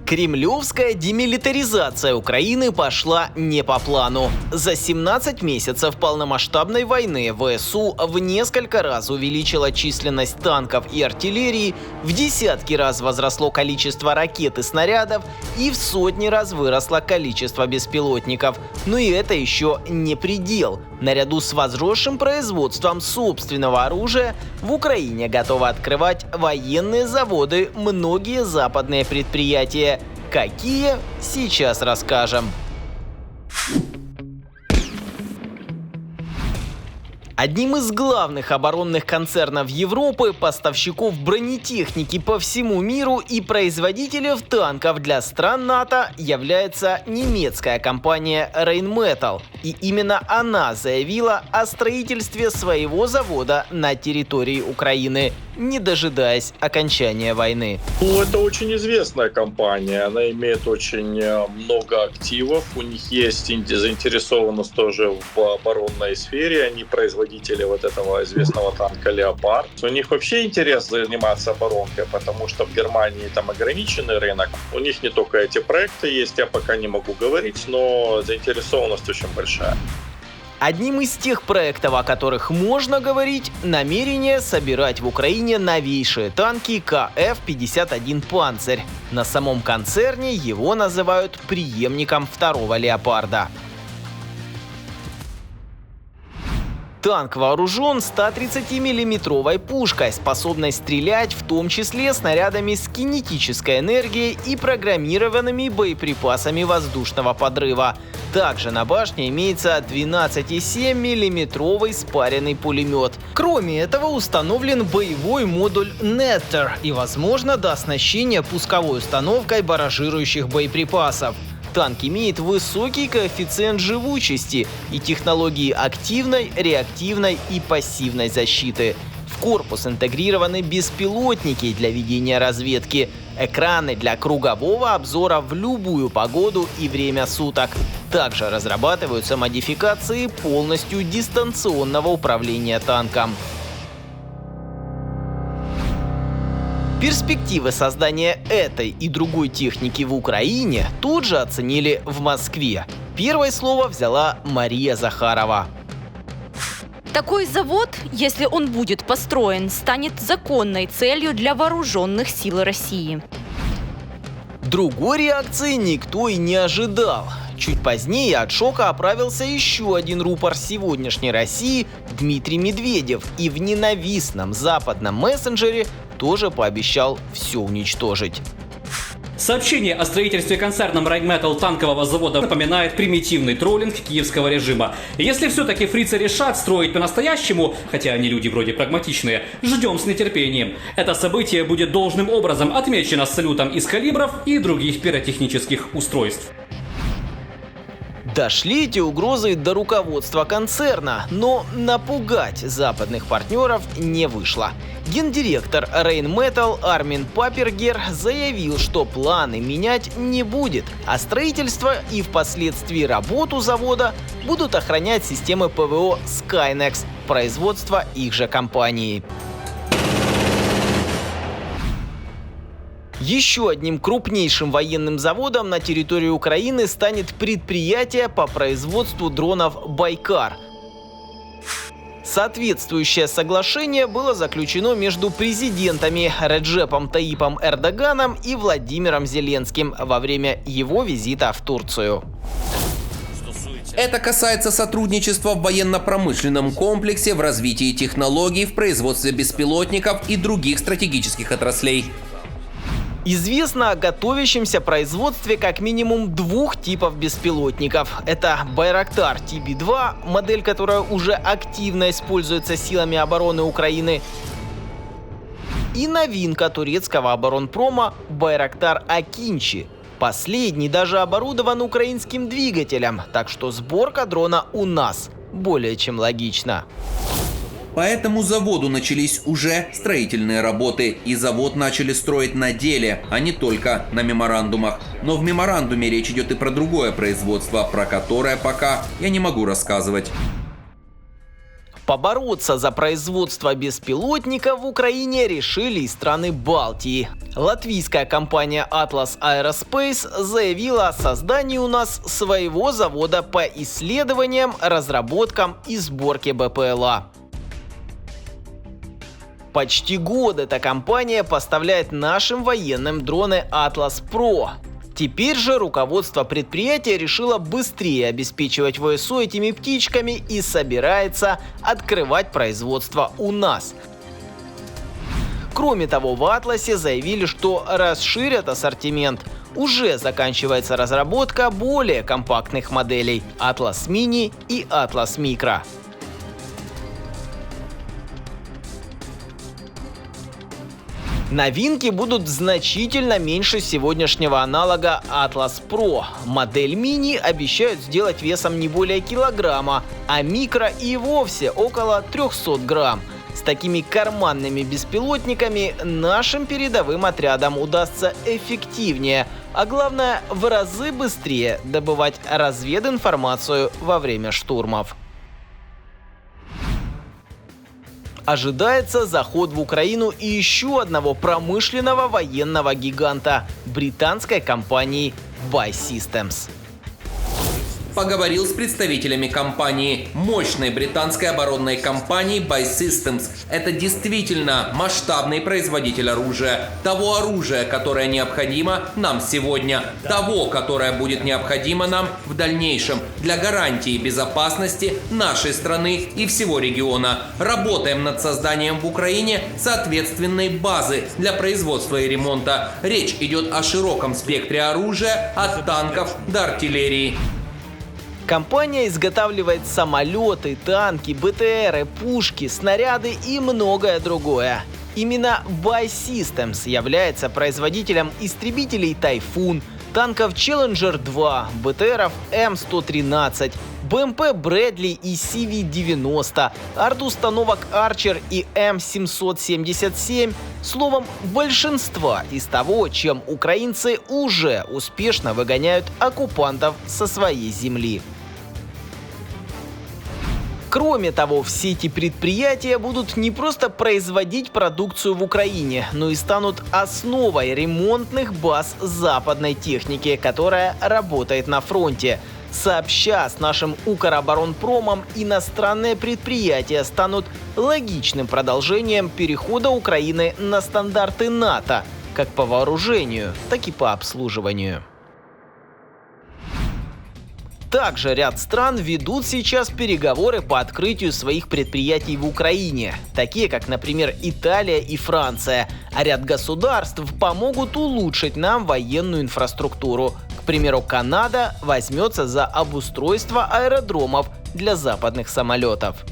Кремлевская демилитаризация Украины пошла не по плану. За 17 месяцев полномасштабной войны ВСУ в несколько раз увеличила численность танков и артиллерии, в десятки раз возросло количество ракет и снарядов и в сотни раз выросло количество беспилотников. Но и это еще не предел. Наряду с возросшим производством собственного оружия в Украине готовы открывать военные заводы многие западные предприятия. Какие? Сейчас расскажем. Одним из главных оборонных концернов Европы, поставщиков бронетехники по всему миру и производителей танков для стран НАТО является немецкая компания Rheinmetall. И именно она заявила о строительстве своего завода на территории Украины, не дожидаясь окончания войны. Это очень известная компания, она имеет очень много активов, у них есть заинтересованность тоже в оборонной сфере, они производители вот этого известного танка «Леопард». У них вообще интерес заниматься оборонкой, потому что в Германии там ограниченный рынок, у них не только эти проекты есть, я пока не могу говорить, но заинтересованность очень большая. Одним из тех проектов, о которых можно говорить, намерение собирать в Украине новейшие танки КФ-51 «Панцирь». На самом концерне его называют преемником второго «Леопарда». Танк вооружен 130-миллиметровой пушкой, способной стрелять в том числе снарядами с кинетической энергией и программированными боеприпасами воздушного подрыва. Также на башне имеется 12,7-миллиметровый спаренный пулемет. Кроме этого установлен боевой модуль Netter и, возможно, до оснащения пусковой установкой барражирующих боеприпасов. Танк имеет высокий коэффициент живучести и технологии активной, реактивной и пассивной защиты. В корпус интегрированы беспилотники для ведения разведки, экраны для кругового обзора в любую погоду и время суток. Также разрабатываются модификации полностью дистанционного управления танком. Перспективы создания этой и другой техники в Украине тут же оценили в Москве. Первое слово взяла Мария Захарова. Такой завод, если он будет построен, станет законной целью для вооруженных сил России. Другой реакции никто и не ожидал. Чуть позднее от шока оправился еще один рупор сегодняшней России Дмитрий Медведев и в ненавистном западном мессенджере тоже пообещал все уничтожить. Сообщение о строительстве концерном Rheinmetall танкового завода напоминает примитивный троллинг киевского режима. Если все-таки фрицы решат строить по-настоящему, хотя они люди вроде прагматичные, ждем с нетерпением. Это событие будет должным образом отмечено салютом из калибров и других пиротехнических устройств. Дошли эти угрозы до руководства концерна, но напугать западных партнеров не вышло. Гендиректор Rheinmetall Армин Папергер заявил, что планы менять не будет, а строительство и впоследствии работу завода будут охранять системы ПВО Skynex, производства их же компании. Еще одним крупнейшим военным заводом на территории Украины станет предприятие по производству дронов «Байкар». Соответствующее соглашение было заключено между президентами Реджепом Таипом Эрдоганом и Владимиром Зеленским во время его визита в Турцию. Это касается сотрудничества в военно-промышленном комплексе, в развитии технологий, в производстве беспилотников и других стратегических отраслей. Известно о готовящемся производстве как минимум двух типов беспилотников. Это Байрактар TB2, модель, которая уже активно используется силами обороны Украины, и новинка турецкого оборонпрома Байрактар Акинчи. Последний даже оборудован украинским двигателем, так что сборка дрона у нас более чем логична. По этому заводу начались уже строительные работы, и завод начали строить на деле, а не только на меморандумах. Но в меморандуме речь идет и про другое производство, про которое пока я не могу рассказывать. Побороться за производство беспилотников в Украине решили и страны Балтии. Латвийская компания Atlas Aerospace заявила о создании у нас своего завода по исследованиям, разработкам и сборке БПЛА. Почти год эта компания поставляет нашим военным дроны Atlas Pro. Теперь же руководство предприятия решило быстрее обеспечивать ВСУ этими птичками и собирается открывать производство у нас. Кроме того, в Атласе заявили, что расширят ассортимент. Уже заканчивается разработка более компактных моделей Atlas Mini и Atlas Micro. Новинки будут значительно меньше сегодняшнего аналога Atlas Pro. Модель Mini обещают сделать весом не более килограмма, а Micro и вовсе около 300 грамм. С такими карманными беспилотниками нашим передовым отрядам удастся эффективнее, а главное в разы быстрее добывать развединформацию во время штурмов. Ожидается заход в Украину и еще одного промышленного военного гиганта – британской компании Buy Systems. Поговорил с представителями компании, мощной британской оборонной компании Buy Systems. Это действительно масштабный производитель оружия. Того оружия, которое необходимо нам сегодня. Того, которое будет необходимо нам в дальнейшем. Для гарантии безопасности нашей страны и всего региона. Работаем над созданием в Украине соответственной базы для производства и ремонта. Речь идет о широком спектре оружия, от танков до артиллерии. Компания изготавливает самолеты, танки, БТРы, пушки, снаряды и многое другое. Именно Buy Systems является производителем истребителей Typhoon, танков Challenger 2, БТРов М113, БМП Bradley и CV-90, арт-установок Archer и М777, словом, большинства из того, чем украинцы уже успешно выгоняют оккупантов со своей земли. Кроме того, все эти предприятия будут не просто производить продукцию в Украине, но и станут основой ремонтных баз западной техники, которая работает на фронте. Сообща с нашим Укроборонпромом, иностранные предприятия станут логичным продолжением перехода Украины на стандарты НАТО, как по вооружению, так и по обслуживанию. Также ряд стран ведут сейчас переговоры по открытию своих предприятий в Украине, такие как, например, Италия и Франция, а ряд государств помогут улучшить нам военную инфраструктуру. К примеру, Канада возьмется за обустройство аэродромов для западных самолетов.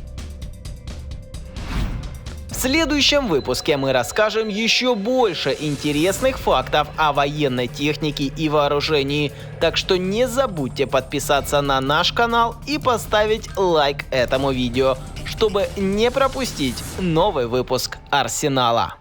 В следующем выпуске мы расскажем еще больше интересных фактов о военной технике и вооружении, так что не забудьте подписаться на наш канал и поставить лайк этому видео, чтобы не пропустить новый выпуск Арсенала.